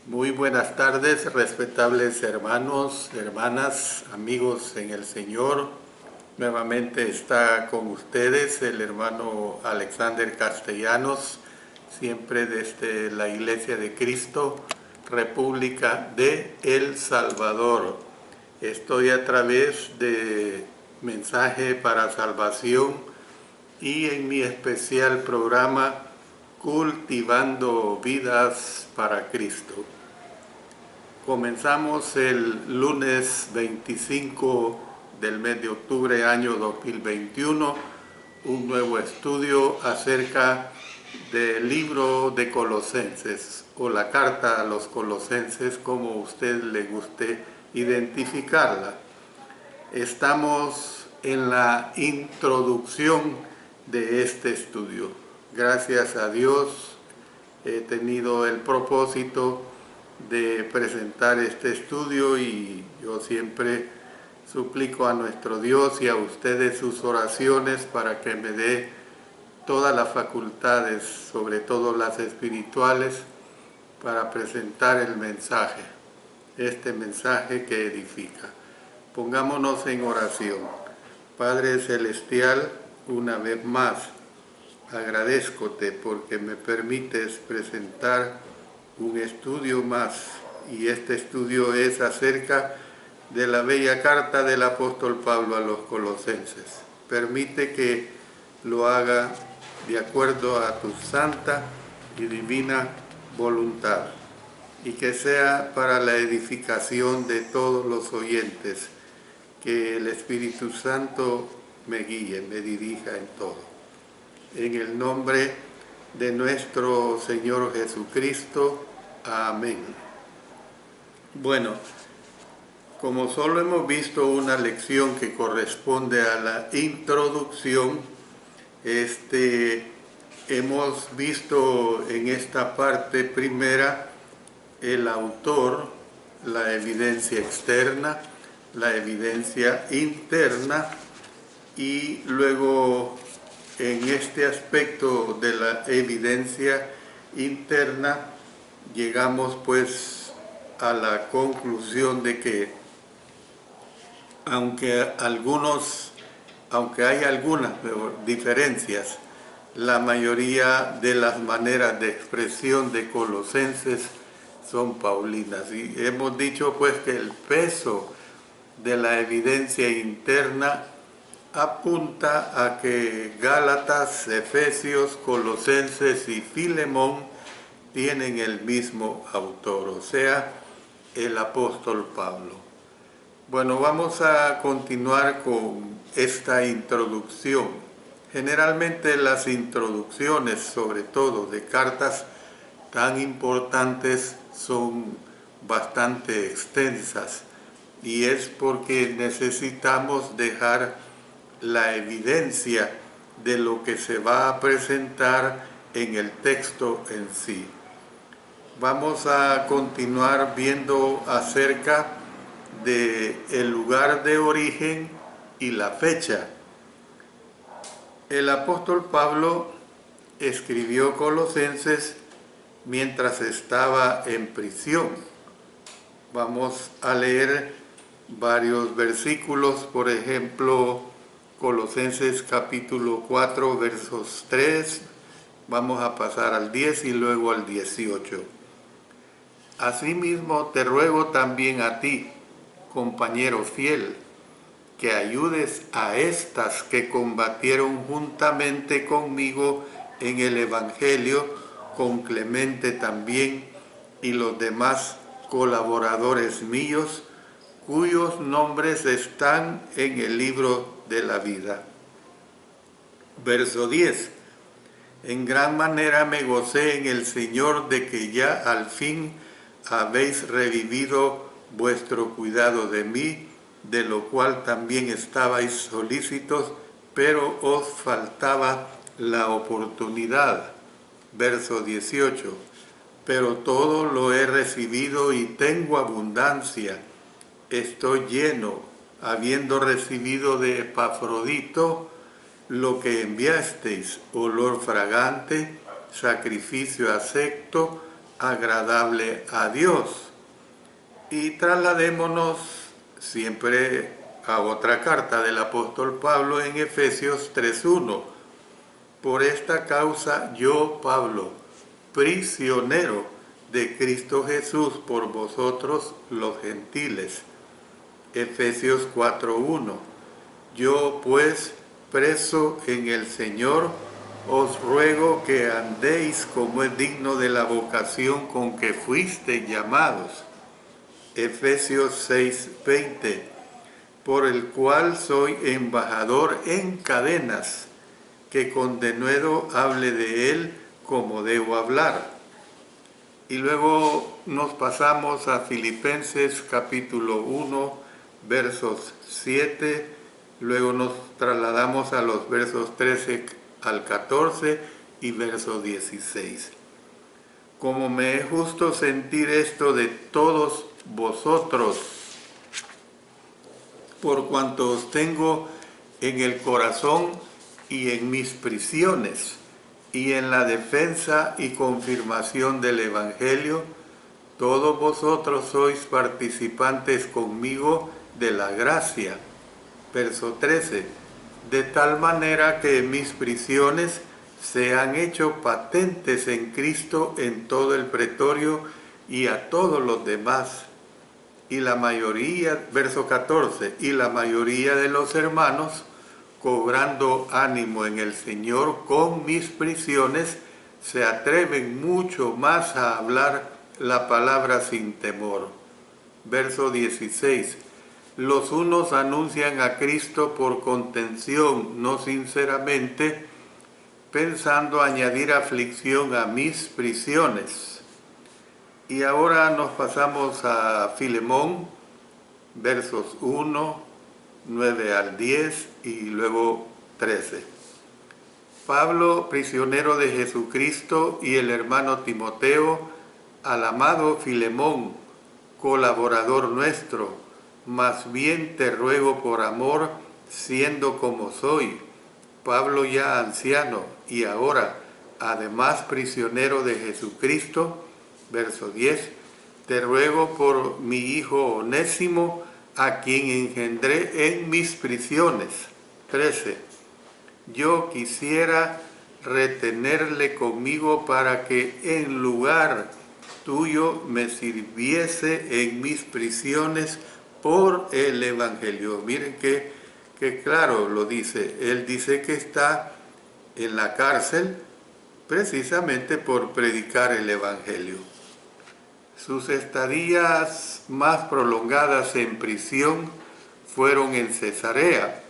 Muy buenas tardes, respetables hermanos, hermanas, amigos en el Señor. Nuevamente está con ustedes el hermano Alexander Castellanos, siempre desde la Iglesia de Cristo, República de El Salvador. Estoy a través de Mensaje para Salvación y en mi especial programa Cultivando Vidas para Cristo. Comenzamos el lunes 25 del mes de octubre año 2021 un nuevo estudio acerca del libro de Colosenses o la carta a los Colosenses, como a usted le guste identificarla. Estamos en la introducción de este estudio. Gracias a Dios he tenido el propósito de presentar este estudio y yo siempre suplico a nuestro Dios y a ustedes sus oraciones para que me dé todas las facultades, sobre todo las espirituales, para presentar el mensaje, este mensaje que edifica. Pongámonos en oración. Padre Celestial, una vez más, agradézcote porque me permites presentar un estudio más, y este estudio es acerca de la bella carta del apóstol Pablo a los Colosenses. Permite que lo haga de acuerdo a tu santa y divina voluntad, y que sea para la edificación de todos los oyentes, que el Espíritu Santo me guíe, me dirija en todo. En el nombre de nuestro Señor Jesucristo. Amén. Bueno, como solo hemos visto una lección que corresponde a la introducción, hemos visto en esta parte primera el autor, la evidencia externa, la evidencia interna, y luego en este aspecto de la evidencia interna llegamos pues a la conclusión de que aunque hay algunas diferencias, la mayoría de las maneras de expresión de Colosenses son paulinas, y hemos dicho pues que el peso de la evidencia interna apunta a que Gálatas, Efesios, Colosenses y Filemón tienen el mismo autor, o sea, el apóstol Pablo. Bueno, vamos a continuar con esta introducción. Generalmente las introducciones, sobre todo de cartas tan importantes, son bastante extensas, y es porque necesitamos dejar la evidencia de lo que se va a presentar en el texto en sí. Vamos a continuar viendo acerca del lugar de origen y la fecha. El apóstol Pablo escribió Colosenses mientras estaba en prisión. Vamos a leer varios versículos, por ejemplo, Colosenses capítulo 4, versos 3, vamos a pasar al 10 y luego al 18. Asimismo te ruego también a ti, compañero fiel, que ayudes a estas que combatieron juntamente conmigo en el Evangelio, con Clemente también y los demás colaboradores míos, cuyos nombres están en el libro de la vida. Verso 10. En gran manera me gocé en el Señor de que ya al fin habéis revivido vuestro cuidado de mí, de lo cual también estabais solícitos, pero os faltaba la oportunidad. Verso 18. Pero todo lo he recibido y tengo abundancia. Estoy lleno, habiendo recibido de Epafrodito lo que enviasteis, olor fragante, sacrificio acepto, agradable a Dios. Y trasladémonos siempre a otra carta del apóstol Pablo en Efesios 3:1. Por esta causa yo, Pablo, prisionero de Cristo Jesús por vosotros los gentiles. Efesios 4:1. Yo pues, preso en el Señor, os ruego que andéis como es digno de la vocación con que fuisteis llamados. Efesios 6:20. Por el cual soy embajador en cadenas, que con denuedo hable de él como debo hablar. Y luego nos pasamos a Filipenses capítulo 1, versos 7, luego nos trasladamos a los versos 13 al 14 y verso 16. Como me es justo sentir esto de todos vosotros, por cuanto os tengo en el corazón y en mis prisiones, y en la defensa y confirmación del Evangelio, todos vosotros sois participantes conmigo de la gracia. Verso 13. De tal manera que mis prisiones se han hecho patentes en Cristo en todo el pretorio y a todos los demás. Y la mayoría, verso 14, y la mayoría de los hermanos, cobrando ánimo en el Señor con mis prisiones, se atreven mucho más a hablar la palabra sin temor. Verso 16. Los unos anuncian a Cristo por contención, no sinceramente, pensando añadir aflicción a mis prisiones. Y ahora nos pasamos a Filemón, versos 1, 9 al 10 y luego 13. Pablo, prisionero de Jesucristo, y el hermano Timoteo, al amado Filemón, colaborador nuestro, más bien te ruego por amor, siendo como soy, Pablo ya anciano y ahora, además prisionero de Jesucristo, verso 10, te ruego por mi hijo Onésimo, a quien engendré en mis prisiones. 13. Yo quisiera retenerle conmigo para que en lugar tuyo me sirviese en mis prisiones por el Evangelio. Miren que claro lo dice. Él dice que está en la cárcel precisamente por predicar el Evangelio. Sus estadías más prolongadas en prisión fueron en Cesarea.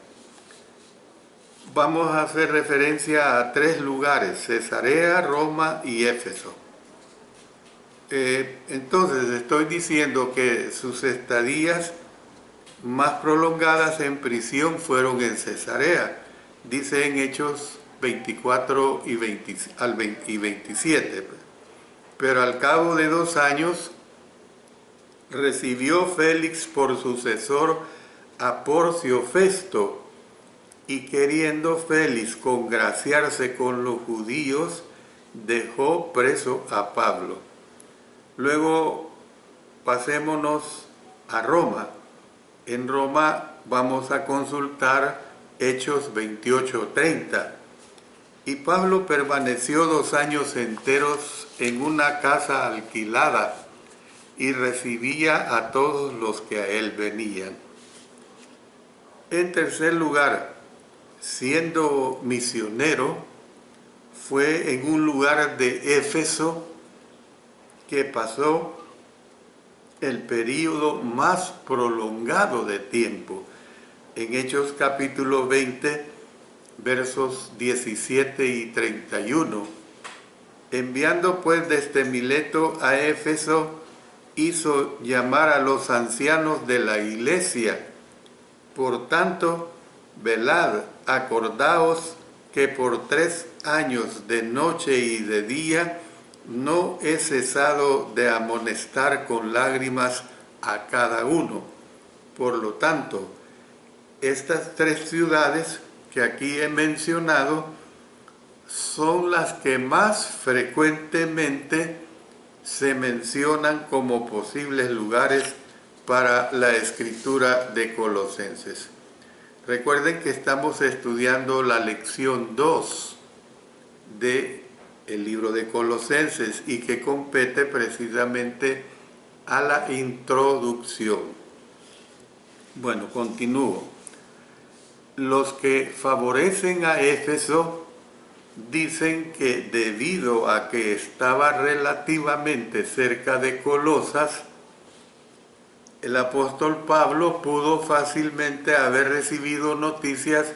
Vamos a hacer referencia a 3 lugares: Cesarea, Roma y Éfeso. Entonces estoy diciendo que sus estadías más prolongadas en prisión fueron en Cesarea. Dice en Hechos 24 y 27. Pero al cabo de 2 años recibió Félix por sucesor a Porcio Festo, y queriendo Félix congraciarse con los judíos, dejó preso a Pablo. Luego pasémonos a Roma. En Roma vamos a consultar Hechos 28:30. Y Pablo permaneció 2 años enteros en una casa alquilada y recibía a todos los que a él venían. En tercer lugar, siendo misionero, fue en un lugar de Éfeso que pasó el período más prolongado de tiempo. En Hechos capítulo 20, versos 17 y 31. Enviando pues desde Mileto a Éfeso, hizo llamar a los ancianos de la iglesia. Por tanto, velad, acordaos que por 3 años de noche y de día no he cesado de amonestar con lágrimas a cada uno. Por lo tanto, estas 3 ciudades que aquí he mencionado son las que más frecuentemente se mencionan como posibles lugares para la escritura de Colosenses. Recuerden que estamos estudiando la lección 2 del libro de Colosenses y que compete precisamente a la introducción. Bueno, continúo. Los que favorecen a Éfeso dicen que debido a que estaba relativamente cerca de Colosas, el apóstol Pablo pudo fácilmente haber recibido noticias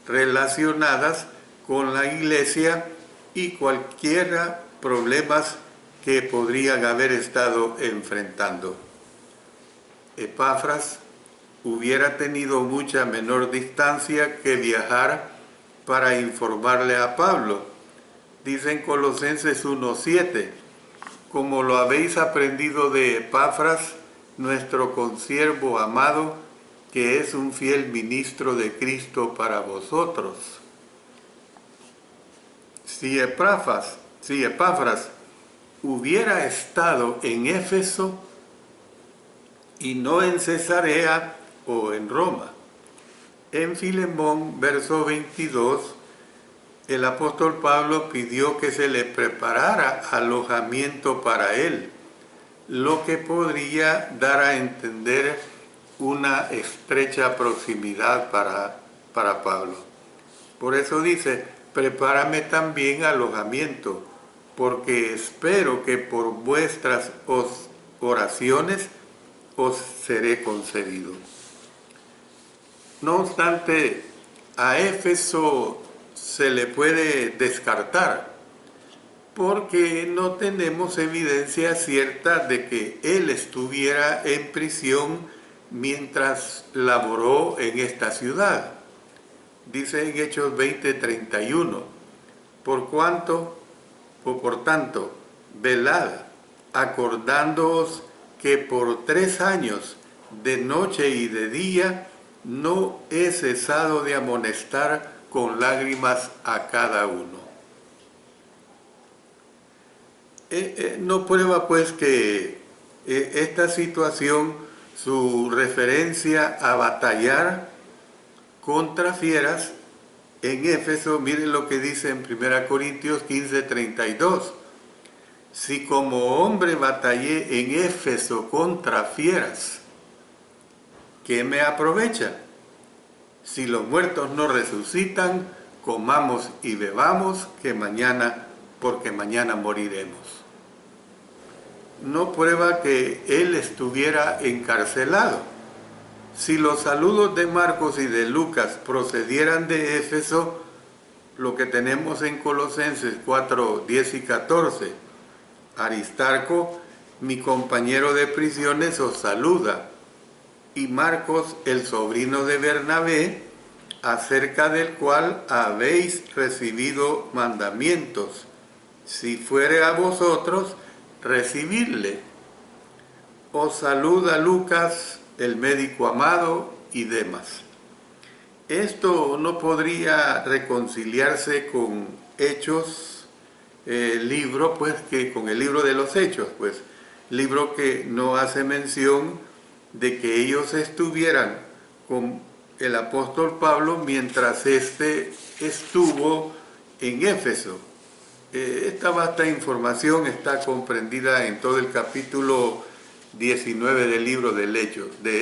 relacionadas con la iglesia y cualquiera problemas que podrían haber estado enfrentando. Epafras hubiera tenido mucha menor distancia que viajar para informarle a Pablo. Dice en Colosenses 1:7, como lo habéis aprendido de Epafras, nuestro consiervo amado, que es un fiel ministro de Cristo para vosotros. Si Epafras hubiera estado en Éfeso y no en Cesarea o en Roma. En Filemón, verso 22, el apóstol Pablo pidió que se le preparara alojamiento para él, lo que podría dar a entender una estrecha proximidad para Pablo. Por eso dice, prepárame también alojamiento, porque espero que por vuestras oraciones os seré concedido. No obstante, a Éfeso se le puede descartar, porque no tenemos evidencia cierta de que él estuviera en prisión mientras laboró en esta ciudad. Dice en Hechos 20:31, por tanto, velad, acordándoos que por 3 años, de noche y de día, no he cesado de amonestar con lágrimas a cada uno. No prueba pues que esta situación, su referencia a batallar contra fieras en Éfeso, miren lo que dice en 1 Corintios 15:32. Si como hombre batallé en Éfeso contra fieras, ¿qué me aprovecha? Si los muertos no resucitan, comamos y bebamos, porque mañana moriremos. No prueba que él estuviera encarcelado. Si los saludos de Marcos y de Lucas procedieran de Éfeso, lo que tenemos en Colosenses 4:10 y 14, Aristarco, mi compañero de prisiones, os saluda, y Marcos, el sobrino de Bernabé, acerca del cual habéis recibido mandamientos. Si fuere a vosotros, recibidle. Os saluda Lucas, el médico amado, y demás. Esto no podría reconciliarse con Hechos, libro, pues, que con el libro de los Hechos, pues, libro que no hace mención de que ellos estuvieran con el apóstol Pablo mientras éste estuvo en Éfeso. Esta vasta información está comprendida en todo el capítulo 19 del libro de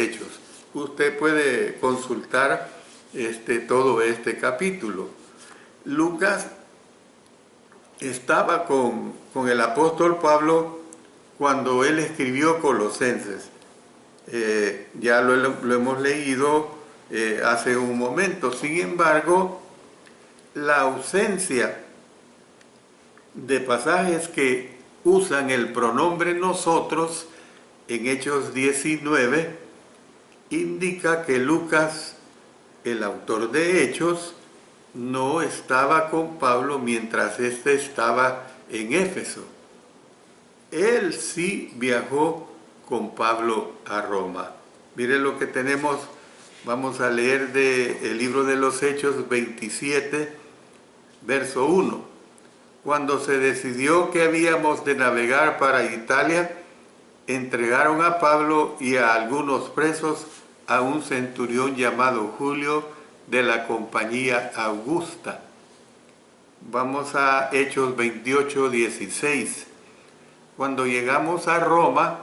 Hechos. Usted puede consultar todo este capítulo. Lucas estaba con el apóstol Pablo cuando él escribió Colosenses. Ya lo hemos leído hace un momento. Sin embargo, la ausencia de pasajes que usan el pronombre nosotros en Hechos 19 indica que Lucas, el autor de Hechos, no estaba con Pablo mientras éste estaba en Éfeso. Él sí viajó con Pablo a Roma. Miren lo que tenemos, vamos a leer del libro de los Hechos 27, verso 1. Cuando se decidió que habíamos de navegar para Italia, entregaron a Pablo y a algunos presos a un centurión llamado Julio de la compañía Augusta. Vamos a Hechos 28, 16. Cuando llegamos a Roma,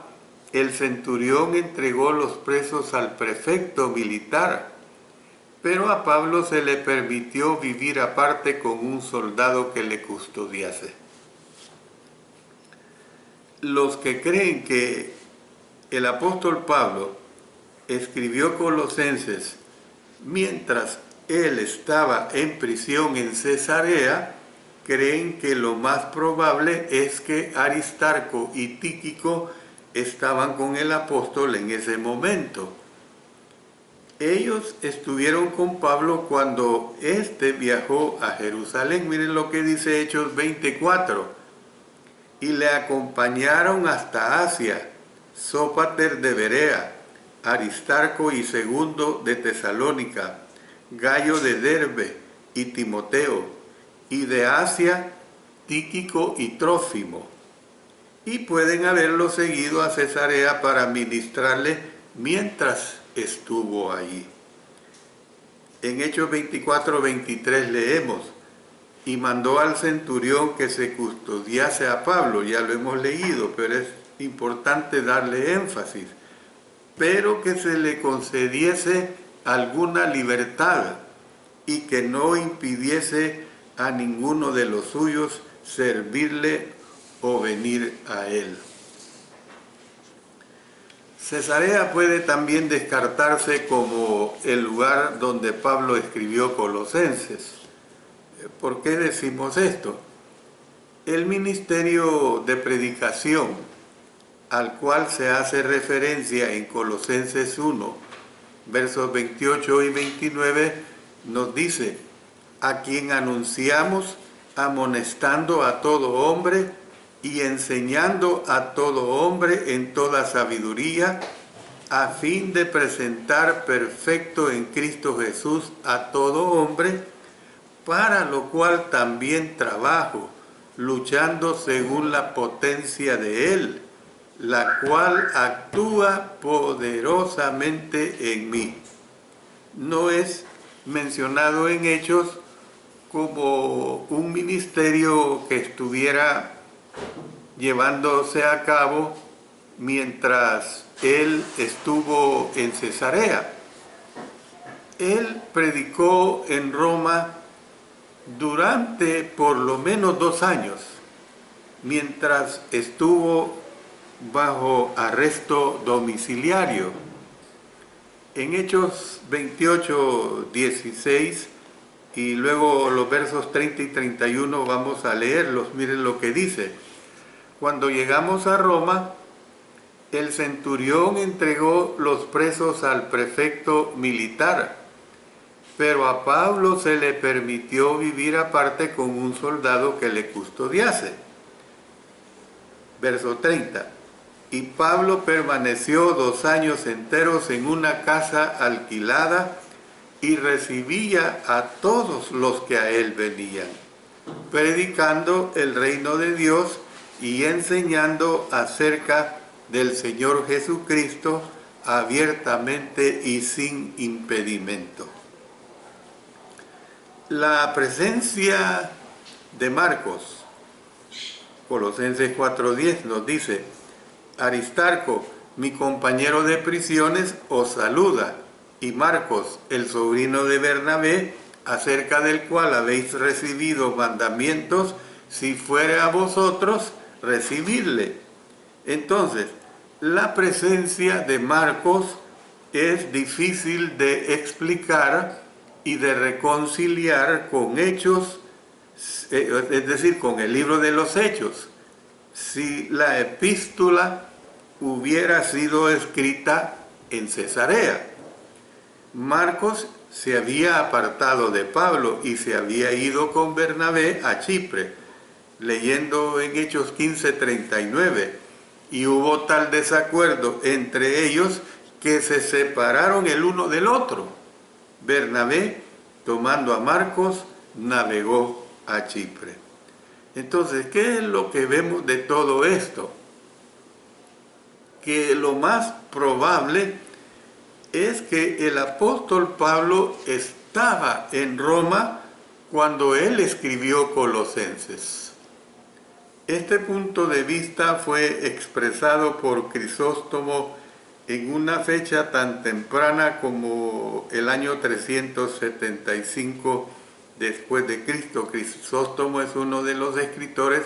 el centurión entregó los presos al prefecto militar, pero a Pablo se le permitió vivir aparte con un soldado que le custodiase. Los que creen que el apóstol Pablo escribió Colosenses mientras él estaba en prisión en Cesarea, creen que lo más probable es que Aristarco y Tíquico estaban con el apóstol en ese momento. Ellos estuvieron con Pablo cuando éste viajó a Jerusalén. Miren lo que dice Hechos 24. Y le acompañaron hasta Asia, Sópater de Berea, Aristarco y Segundo de Tesalónica, Gayo de Derbe y Timoteo, y de Asia, Tíquico y Trófimo. Y pueden haberlo seguido a Cesarea para ministrarle mientras estuvo allí. En Hechos 24, 23 leemos: y mandó al centurión que se custodiase a Pablo. Ya lo hemos leído, pero es importante darle énfasis. Pero que se le concediese alguna libertad y que no impidiese a ninguno de los suyos servirle o venir a él. Cesarea puede también descartarse como el lugar donde Pablo escribió Colosenses. ¿Por qué decimos esto? El ministerio de predicación al cual se hace referencia en Colosenses 1, versos 28 y 29, nos dice: a quien anunciamos amonestando a todo hombre y enseñando a todo hombre en toda sabiduría, a fin de presentar perfecto en Cristo Jesús a todo hombre, para lo cual también trabajo, luchando según la potencia de Él, la cual actúa poderosamente en mí. No es mencionado en Hechos como un ministerio que estuviera llevándose a cabo mientras él estuvo en Cesarea. Él predicó en Roma durante por lo menos 2 años, mientras estuvo bajo arresto domiciliario. En Hechos 28, 16 y luego los versos 30 y 31 vamos a leerlos. Miren lo que dice: cuando llegamos a Roma, el centurión entregó los presos al prefecto militar, pero a Pablo se le permitió vivir aparte con un soldado que le custodiase. Verso 30. Y Pablo permaneció 2 años enteros en una casa alquilada y recibía a todos los que a él venían, predicando el reino de Dios y enseñando acerca del Señor Jesucristo abiertamente y sin impedimento. La presencia de Marcos, Colosenses 4:10 nos dice: Aristarco, mi compañero de prisiones, os saluda, y Marcos, el sobrino de Bernabé, acerca del cual habéis recibido mandamientos, si fuere a vosotros, recibidle. Entonces, la presencia de Marcos es difícil de explicar y de reconciliar con Hechos, es decir, con el libro de los Hechos. Si la epístola hubiera sido escrita en Cesarea, Marcos se había apartado de Pablo y se había ido con Bernabé a Chipre, leyendo en Hechos 15:39, y hubo tal desacuerdo entre ellos que se separaron el uno del otro. Bernabé, tomando a Marcos, navegó a Chipre. Entonces, ¿qué es lo que vemos de todo esto? Que lo más probable es que el apóstol Pablo estaba en Roma cuando él escribió Colosenses. Este punto de vista fue expresado por Crisóstomo en una fecha tan temprana como el año 375 después de Cristo. Crisóstomo es uno de los escritores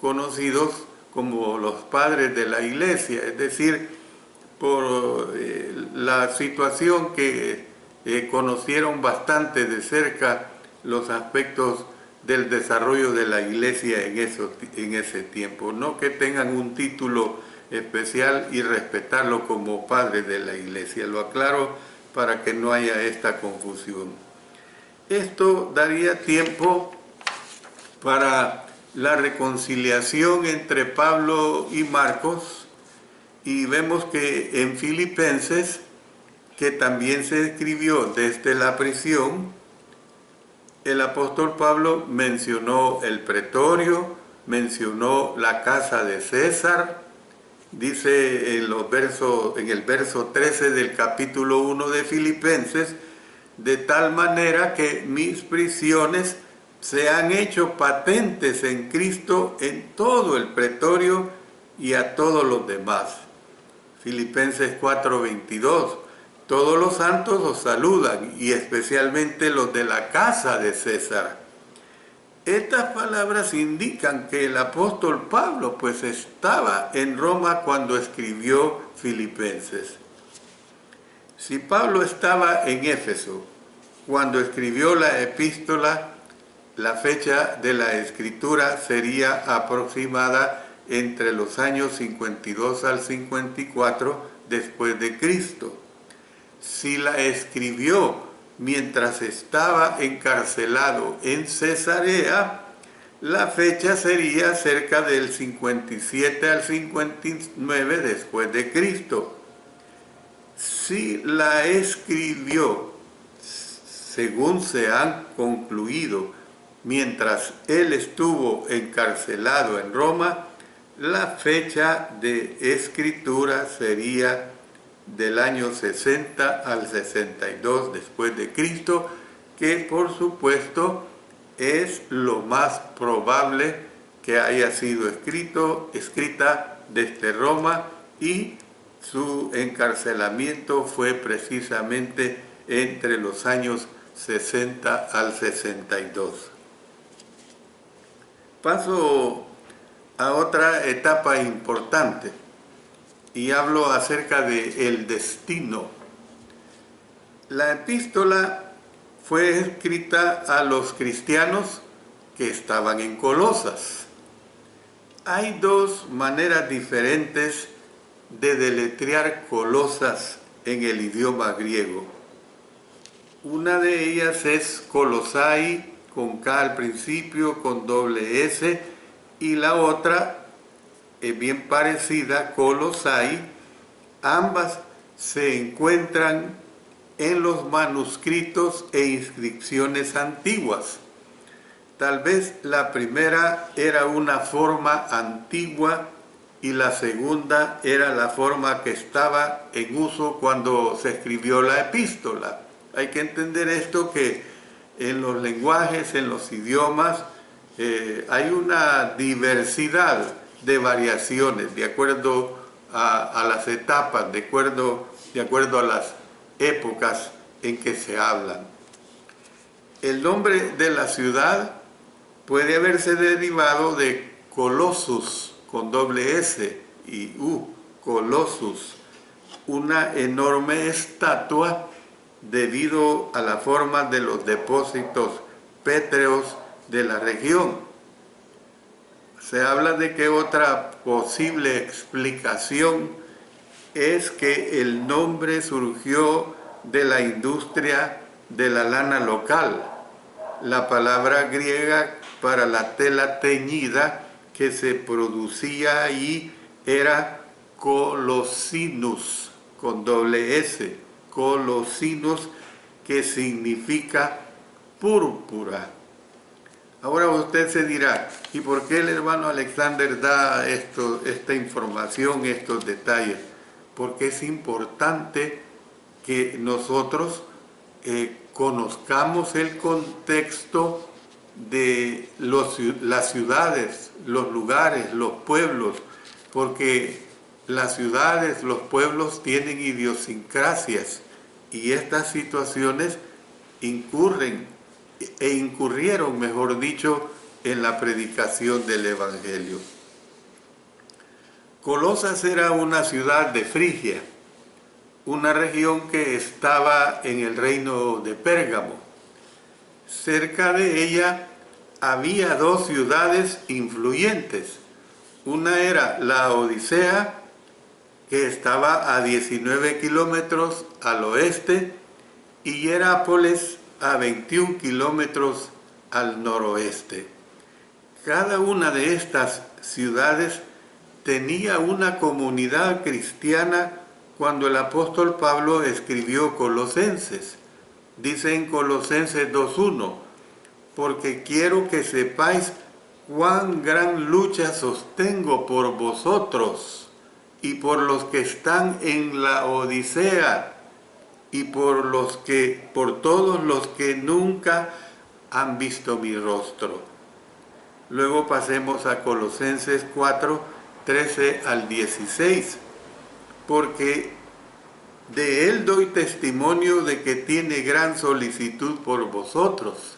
conocidos como los padres de la Iglesia, es decir, por la situación que conocieron bastante de cerca los aspectos del desarrollo de la Iglesia en ese tiempo. No que tengan un título especial y respetarlo como padres de la Iglesia. Lo aclaro para que no haya esta confusión. Esto daría tiempo para la reconciliación entre Pablo y Marcos, y vemos que en Filipenses, que también se escribió desde la prisión, el apóstol Pablo mencionó el pretorio, mencionó la casa de César. Dice en el verso 13 del capítulo 1 de Filipenses: de tal manera que mis prisiones se han hecho patentes en Cristo en todo el pretorio y a todos los demás. Filipenses 4:22: todos los santos os saludan, y especialmente los de la casa de César. Estas palabras indican que el apóstol Pablo pues estaba en Roma cuando escribió Filipenses. Si Pablo estaba en Éfeso cuando escribió la epístola, la fecha de la escritura sería aproximada entre los años 52 al 54 después de Cristo. Si la escribió mientras estaba encarcelado en Cesarea, la fecha sería cerca del 57 al 59 después de Cristo. Si la escribió, según se han concluido, mientras él estuvo encarcelado en Roma, la fecha de escritura sería del año 60 al 62 después de Cristo, que por supuesto es lo más probable que haya sido escrita desde Roma, y su encarcelamiento fue precisamente entre los años 60 al 62. Paso a otra etapa importante y hablo acerca del destino. La epístola fue escrita a los cristianos que estaban en Colosas. Hay dos maneras diferentes de deletrear Colosas en el idioma griego. Una de ellas es Colosai, con K al principio, con doble S, y la otra es bien parecida, Colosai. Ambas se encuentran en los manuscritos e inscripciones antiguas. Tal vez la primera era una forma antigua y la segunda era la forma que estaba en uso cuando se escribió la epístola. Hay que entender esto, que en los lenguajes, en los idiomas, hay una diversidad de variaciones de acuerdo a las etapas, de acuerdo a las épocas en que se hablan. El nombre de la ciudad puede haberse derivado de Colossus, con doble S y U, Colossus, una enorme estatua debido a la forma de los depósitos pétreos de la región. Se habla de que otra posible explicación es que el nombre surgió de la industria de la lana local. La palabra griega para la tela teñida que se producía ahí era colosinus, con doble S, colosinus, que significa púrpura. Ahora usted se dirá, ¿y por qué el hermano Alexander da esta información, estos detalles? Porque es importante que nosotros conozcamos el contexto de las ciudades, los lugares, los pueblos, porque las ciudades, los pueblos tienen idiosincrasias y estas situaciones incurrieron, mejor dicho, en la predicación del Evangelio. Colosas era una ciudad de Frigia, una región que estaba en el reino de Pérgamo. Cerca de ella había dos ciudades influyentes. Una era la Odisea, que estaba a 19 kilómetros al oeste, y Hierápolis a 21 kilómetros al noroeste. Cada una de estas ciudades tenía una comunidad cristiana cuando el apóstol Pablo escribió Colosenses. Dice en Colosenses 2:1, porque quiero que sepáis cuán gran lucha sostengo por vosotros y por los que están en la Odisea y por todos los que nunca han visto mi rostro. Luego pasemos a Colosenses 4:13 al 16, porque de él doy testimonio de que tiene gran solicitud por vosotros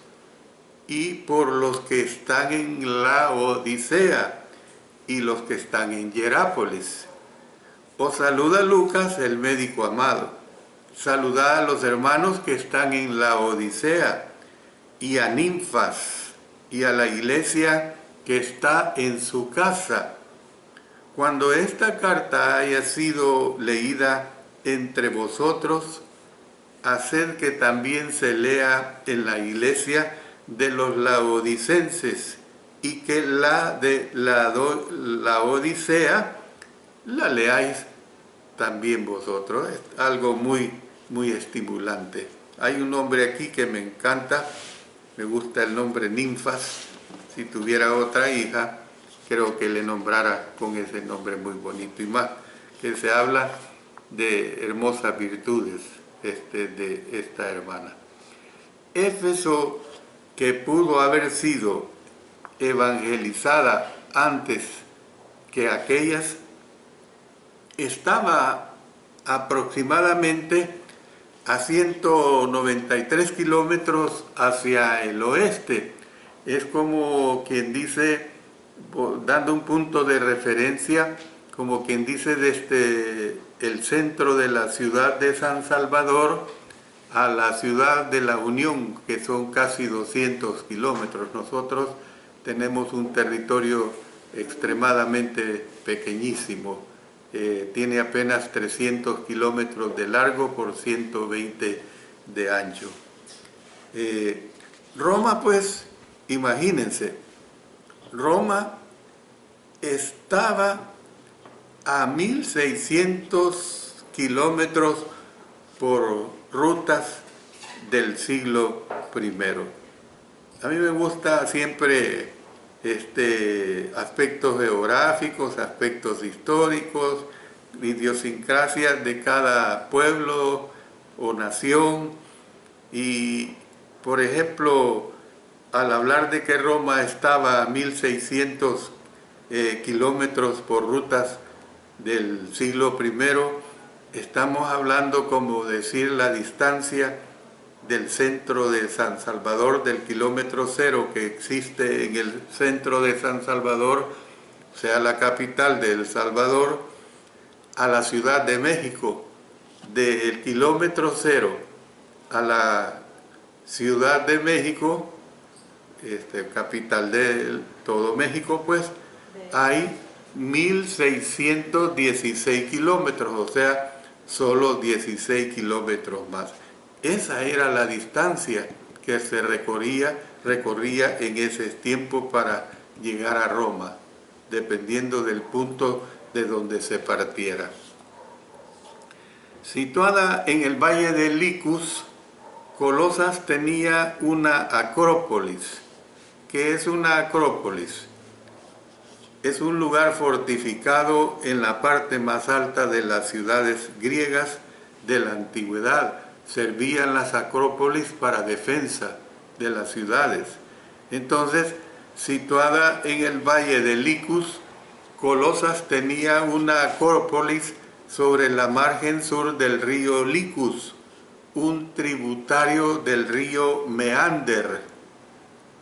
y por los que están en la Odisea y los que están en Hierápolis. Os saluda Lucas, el médico amado. Saludad a los hermanos que están en la Odisea y a Ninfas y a la iglesia que está en su casa. Cuando esta carta haya sido leída entre vosotros, haced que también se lea en la iglesia de los laodicenses y que la de la Odisea la leáis también vosotros. Es algo muy estimulante. Hay un nombre aquí que me encanta, me gusta el nombre Ninfas. Si tuviera otra hija, creo que le nombrara con ese nombre muy bonito, y más que se habla de hermosas virtudes de esta hermana. Éfeso, que pudo haber sido evangelizada antes que aquellas, estaba aproximadamente a 193 kilómetros hacia el oeste. Es como quien dice, dando un punto de referencia, como quien dice desde el centro de la ciudad de San Salvador a la ciudad de La Unión, que son casi 200 kilómetros. Nosotros tenemos un territorio extremadamente pequeñísimo. Tiene apenas 300 kilómetros de largo por 120 de ancho. Roma, pues, imagínense, Roma estaba a 1600 kilómetros por rutas del siglo I. A mí me gusta siempre aspectos geográficos, aspectos históricos, idiosincrasias de cada pueblo o nación. Y, por ejemplo, al hablar de que Roma estaba a 1600 kilómetros por rutas del siglo I, estamos hablando como decir la distancia del centro de San Salvador, del kilómetro cero que existe en el centro de San Salvador, o sea, la capital de El Salvador, a la Ciudad de México. Del kilómetro cero a la Ciudad de México, capital de todo México, pues, hay 1616 kilómetros, o sea, solo 16 kilómetros más. Esa era la distancia que se recorría en ese tiempo para llegar a Roma, dependiendo del punto de donde se partiera. Situada en el valle de Licus, Colosas tenía una acrópolis, ¿Qué es una acrópolis? Es un lugar fortificado en la parte más alta de las ciudades griegas de la antigüedad. Servían las acrópolis para defensa de las ciudades. Entonces, situada en el valle de Licus, Colosas tenía una acrópolis sobre la margen sur del río Licus, un tributario del río Meander,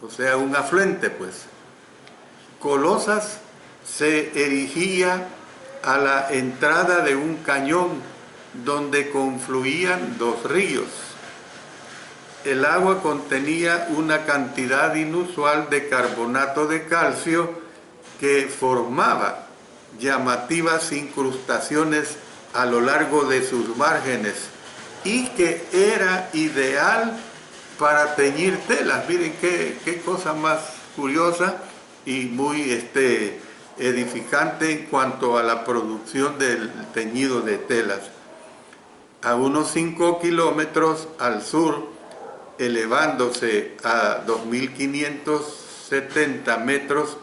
o sea, un afluente, pues. Colosas se erigía a la entrada de un cañón donde confluían dos ríos. El agua contenía una cantidad inusual de carbonato de calcio que formaba llamativas incrustaciones a lo largo de sus márgenes y que era ideal para teñir telas. Miren qué cosa más curiosa y muy edificante en cuanto a la producción del teñido de telas. A unos 5 kilómetros al sur, elevándose a 2.570 metros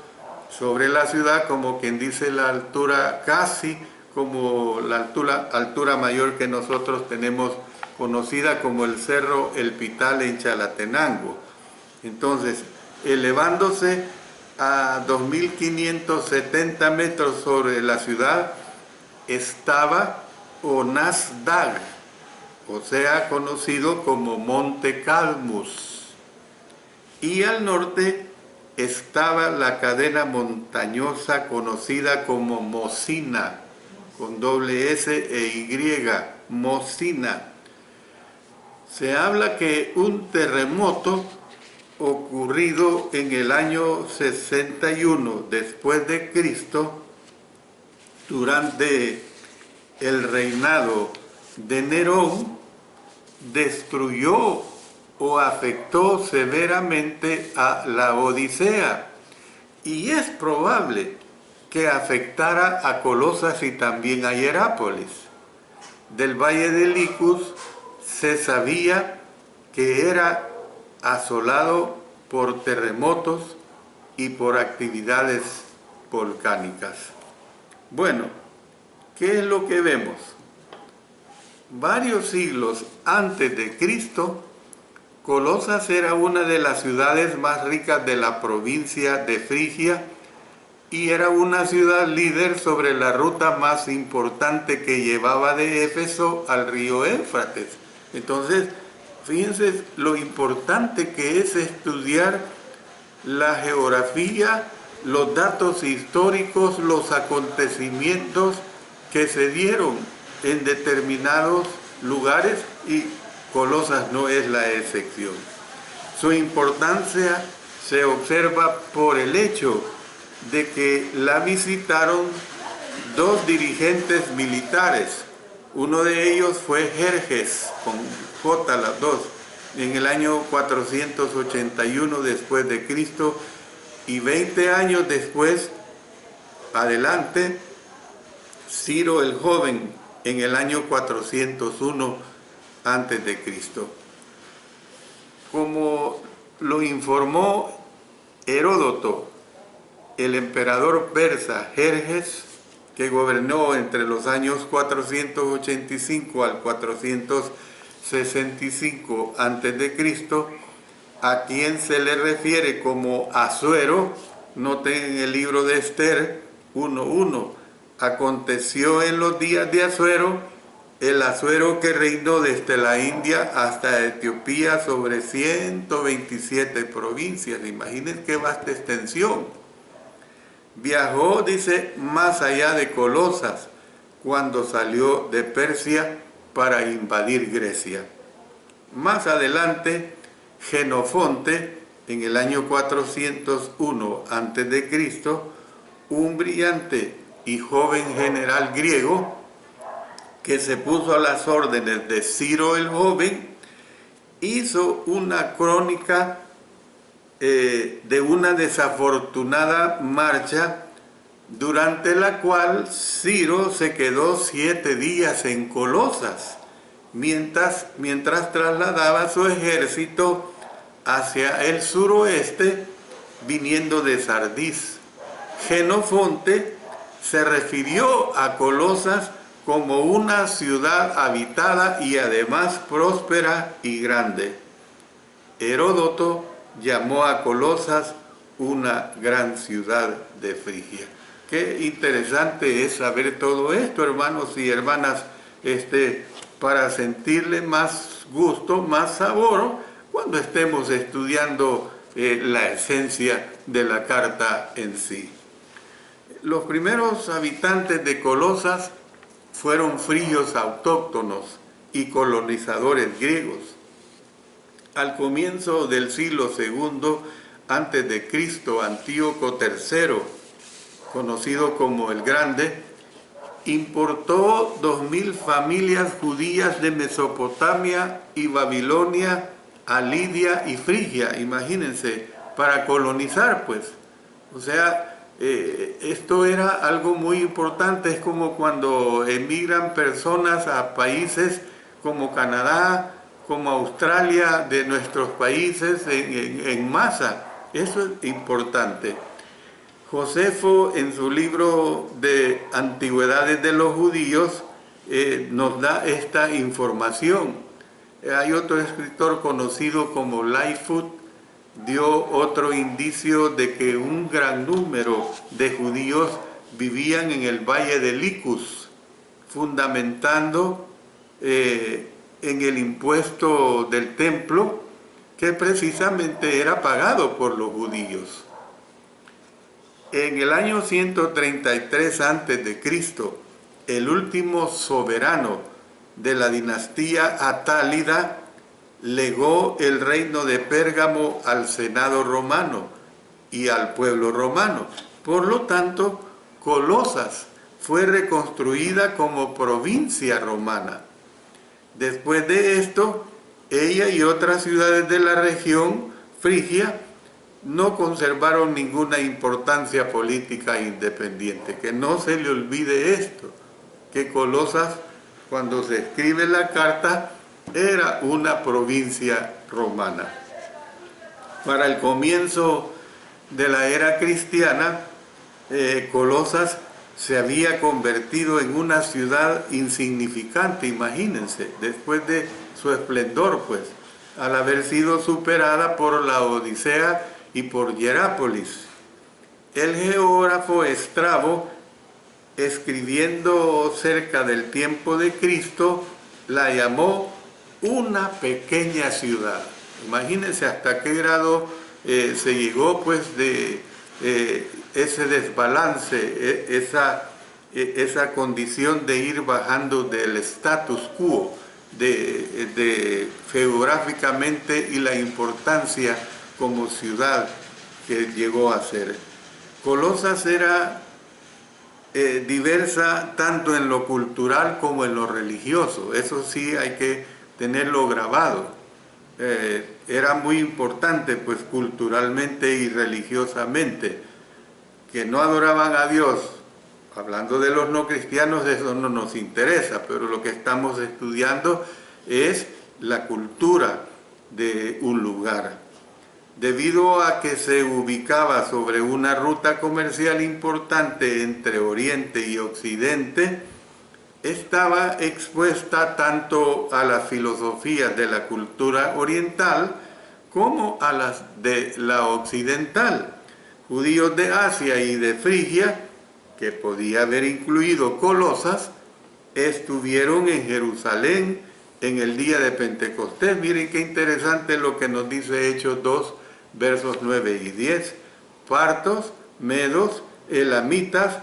sobre la ciudad, como quien dice la altura, casi como la altura mayor que nosotros tenemos, conocida como el Cerro El Pital en Chalatenango. Entonces, elevándose a 2.570 metros sobre la ciudad, estaba Onasdag, o sea, conocido como Monte Cadmus. Y al norte estaba la cadena montañosa conocida como Mosina, con doble S e Y, Mosina. Se habla que un terremoto ocurrido en el año 61 después de Cristo, durante el reinado de Nerón, destruyó o afectó severamente a la Odisea, y es probable que afectara a Colosas y también a Hierápolis. Del valle de Licus se sabía que era asolado por terremotos y por actividades volcánicas. Bueno, ¿qué es lo que vemos? Varios siglos antes de Cristo, Colosas era una de las ciudades más ricas de la provincia de Frigia y era una ciudad líder sobre la ruta más importante que llevaba de Éfeso al río Éufrates. Entonces, fíjense lo importante que es estudiar la geografía, los datos históricos, los acontecimientos que se dieron en determinados lugares, y Colosas no es la excepción. Su importancia se observa por el hecho de que la visitaron dos dirigentes militares. Uno de ellos fue Jerjes, con J las dos, en el año 481 después de Cristo, y 20 años después, adelante, Ciro el Joven, en el año 401 antes de Cristo. Como lo informó Heródoto, el emperador persa Jerjes, que gobernó entre los años 485 al 465 a.C., a quien se le refiere como Asuero. Noten en el libro de Esther 1:1, aconteció en los días de Asuero, el Asuero que reinó desde la India hasta Etiopía sobre 127 provincias. Imaginen qué vasta extensión. Viajó, dice, más allá de Colosas, cuando salió de Persia para invadir Grecia. Más adelante, Genofonte, en el año 401 a.C., un brillante y joven general griego que se puso a las órdenes de Ciro el Joven, hizo una crónica de una desafortunada marcha durante la cual Ciro se quedó 7 días en Colosas, mientras trasladaba su ejército hacia el suroeste, viniendo de Sardis. Jenofonte se refirió a Colosas como una ciudad habitada y además próspera y grande. Heródoto llamó a Colosas una gran ciudad de Frigia. Qué interesante es saber todo esto, hermanos y hermanas, para sentirle más gusto, más sabor, cuando estemos estudiando la esencia de la carta en sí. Los primeros habitantes de Colosas fueron frigios autóctonos y colonizadores griegos. Al comienzo del siglo II a.C., Antíoco III, conocido como el Grande, importó 2000 familias judías de Mesopotamia y Babilonia a Lidia y Frigia, imagínense, para colonizar, pues. O sea, esto era algo muy importante. Es como cuando emigran personas a países como Canadá, como Australia, de nuestros países en masa. Eso es importante. Josefo, en su libro de Antigüedades de los Judíos, nos da esta información. Hay otro escritor conocido como Lightfoot, dio otro indicio de que un gran número de judíos vivían en el valle de Licus, fundamentando en el impuesto del templo, que precisamente era pagado por los judíos. En el año 133 a.C., el último soberano de la dinastía atálida legó el reino de Pérgamo al Senado romano y al pueblo romano. Por lo tanto, Colosas fue reconstruida como provincia romana. Después de esto, ella y otras ciudades de la región frigia no conservaron ninguna importancia política independiente. Que no se le olvide esto, que Colosas, cuando se escribe la carta, era una provincia romana. Para el comienzo de la era cristiana, Colosas se había convertido en una ciudad insignificante, imagínense, después de su esplendor, pues, al haber sido superada por la Odisea y por Hierápolis. El geógrafo Estrabo, escribiendo cerca del tiempo de Cristo, la llamó una pequeña ciudad. Imagínense hasta qué grado se llegó, pues, de ese desbalance, esa condición de ir bajando del status quo geográficamente, y la importancia como ciudad que llegó a ser. Colosas era diversa tanto en lo cultural como en lo religioso. Eso sí hay que tenerlo grabado. Era muy importante, pues, culturalmente y religiosamente. Que no adoraban a Dios, hablando de los no cristianos, eso no nos interesa, pero lo que estamos estudiando es la cultura de un lugar. Debido a que se ubicaba sobre una ruta comercial importante entre Oriente y Occidente, estaba expuesta tanto a las filosofías de la cultura oriental como a las de la occidental. Judíos de Asia y de Frigia, que podía haber incluido Colosas, estuvieron en Jerusalén en el día de Pentecostés. Miren qué interesante lo que nos dice Hechos 2, versos 9 y 10. Partos, medos, elamitas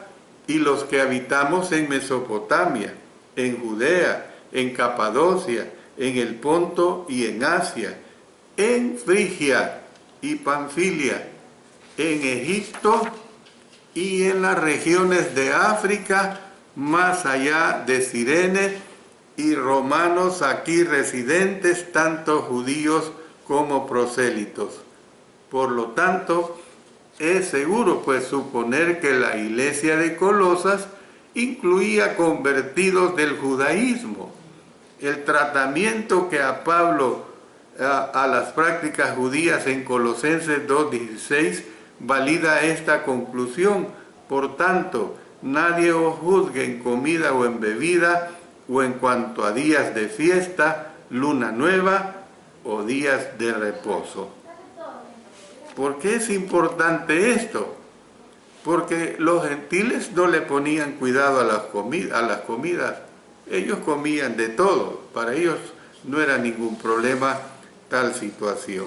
y los que habitamos en Mesopotamia, en Judea, en Capadocia, en el Ponto y en Asia, en Frigia y Panfilia, en Egipto y en las regiones de África, más allá de Cirene, y romanos aquí residentes, tanto judíos como prosélitos. Por lo tanto, es seguro, pues, suponer que la iglesia de Colosas incluía convertidos del judaísmo. El tratamiento que a Pablo a las prácticas judías en Colosenses 2:16 valida esta conclusión. Por tanto, nadie os juzgue en comida o en bebida, o en cuanto a días de fiesta, luna nueva o días de reposo. ¿Por qué es importante esto? Porque los gentiles no le ponían cuidado a las comidas. Ellos comían de todo. Para ellos no era ningún problema tal situación.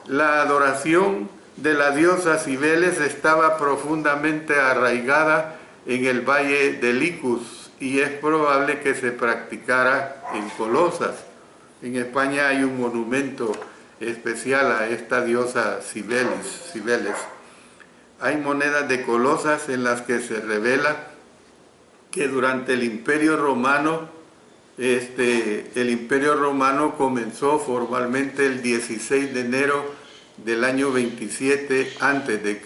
La adoración de la diosa Cibeles estaba profundamente arraigada en el valle de Licus y es probable que se practicara en Colosas. En España hay un monumento especial a esta diosa Cibeles. Hay monedas de Colosas en las que se revela que durante el Imperio Romano, el Imperio Romano comenzó formalmente el 16 de enero del año 27 a.C.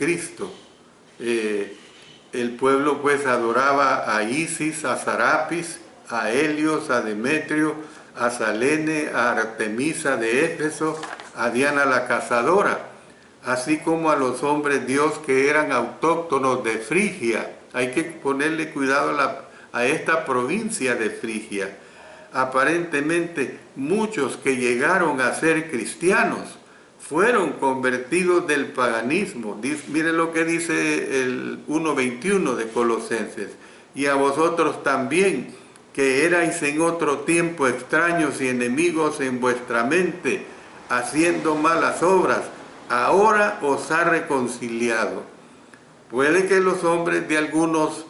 El pueblo pues adoraba a Isis, a Sarapis, a Helios, a Demetrio, a Salene, a Artemisa de Éfeso, a Diana la cazadora, así como a los hombres dios que eran autóctonos de Frigia. Hay que ponerle cuidado a esta provincia de Frigia. Aparentemente muchos que llegaron a ser cristianos fueron convertidos del paganismo. Miren lo que dice el 1:21 de Colosenses. Y a vosotros también, que erais en otro tiempo extraños y enemigos en vuestra mente, haciendo malas obras, ahora os ha reconciliado. Puede que los hombres de algunos,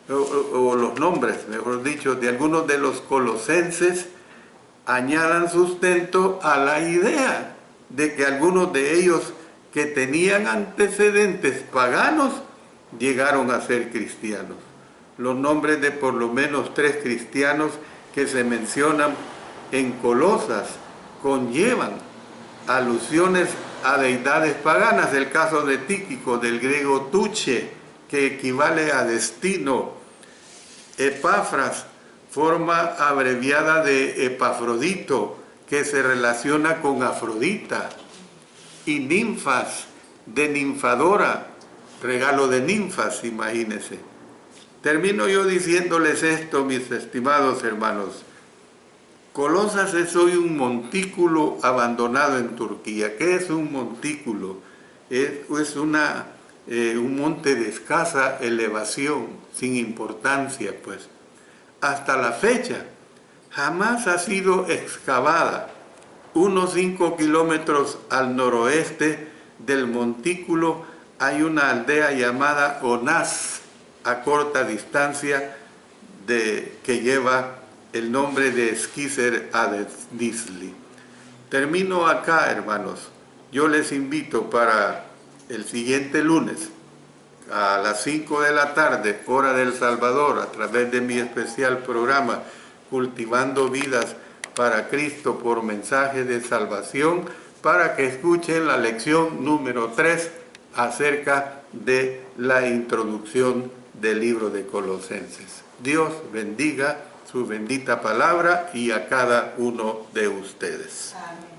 o los nombres, mejor dicho, de algunos de los colosenses añadan sustento a la idea de que algunos de ellos que tenían antecedentes paganos llegaron a ser cristianos. Los nombres de por lo menos 3 cristianos que se mencionan en Colosas conllevan alusiones a deidades paganas. El caso de Tíquico, del griego tuche, que equivale a destino. Epafras, forma abreviada de Epafrodito, que se relaciona con Afrodita. Y ninfas, de ninfadora, regalo de ninfas, imagínense. Termino yo diciéndoles esto, mis estimados hermanos. Colosas es hoy un montículo abandonado en Turquía. ¿Qué es un montículo? Es un monte de escasa elevación, sin importancia, pues. Hasta la fecha, jamás ha sido excavada. Unos 5 kilómetros al noroeste del montículo hay una aldea llamada Onás, a corta distancia, que lleva el nombre de Esquícer Adesli. Termino acá, hermanos. Yo les invito para el siguiente lunes, a las 5 de la tarde, hora del Salvador, a través de mi especial programa Cultivando Vidas para Cristo por Mensaje de Salvación, para que escuchen la lección número 3 acerca de la introducción del libro de Colosenses. Dios bendiga su bendita palabra y a cada uno de ustedes. Amén.